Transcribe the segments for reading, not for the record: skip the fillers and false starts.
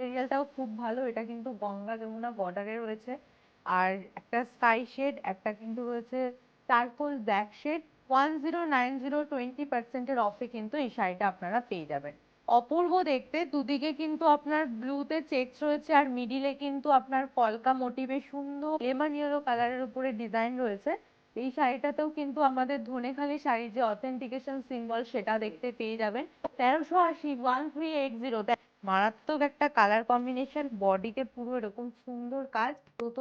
মেটেরিয়ালটাও খুব ভালো, এটা কিন্তু গঙ্গা যমুনা বর্ডারে রয়েছে। আর একটা স্কাই শেড, একটা কিন্তু রয়েছে চারকোল ব্ল্যাক শেড। 1090 20% অফে কিন্তু এই শাড়িটা আপনারা পেয়ে যাবেন। অপূর্ব দেখতে, দুদিকে কিন্তু আপনার ব্লুতে চেকস রয়েছে আর মিডিলে কিন্তু আপনার কলকা মোটিভে সুন্দর লেমন ইয়েলো কালারের উপরে ডিজাইন রয়েছে। এই শাড়িটাতেও কিন্তু আমাদের ধনেখালি শাড়ির যে অথেন্টিকেশন সিম্বল সেটা দেখতে পেয়ে যাবেন। 1380, 1380, মারাত্মক একটা কালার কম্বিনেশন, বডিতে পুরো এরকম সুন্দর কাজ। তো তো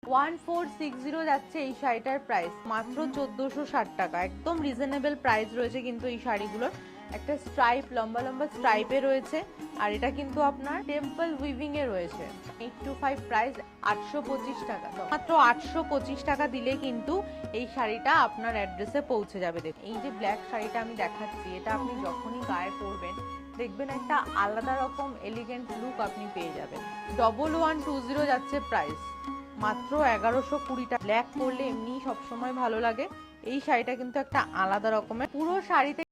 1460 যাচ্ছে এই শাড়িটার প্রাইস, মাত্র 1460 টাকা। একদম রিজনেবল প্রাইস রয়েছে কিন্তু এই শাড়িগুলোর। একটা স্ট্রাইপ, লম্বা লম্বা স্ট্রাইপে রয়েছে, আর এটা কিন্তু আপনার টেম্পল উইভিং এ রয়েছে। 825 প্রাইস, 825 টাকা। মাত্র 825 টাকা দিলে কিন্তু এই শাড়িটা আপনার অ্যাড্রেসে পৌঁছে যাবে। দেখুন এই যে ব্ল্যাক শাড়িটা আমি দেখাচ্ছি, এটা আপনি যখনই গায়ে পরবেন দেখবেন একটা আলাদা রকম এলিগেন্ট লুক আপনি পেয়ে যাবেন। 1120 যাচ্ছে প্রাইস, মাত্র 1120 টাকা। ব্ল্যাক পরলে এমনি সবসময় ভালো লাগে, এই শাড়িটা কিন্তু একটা আলাদা রকমের। পুরো শাড়িতে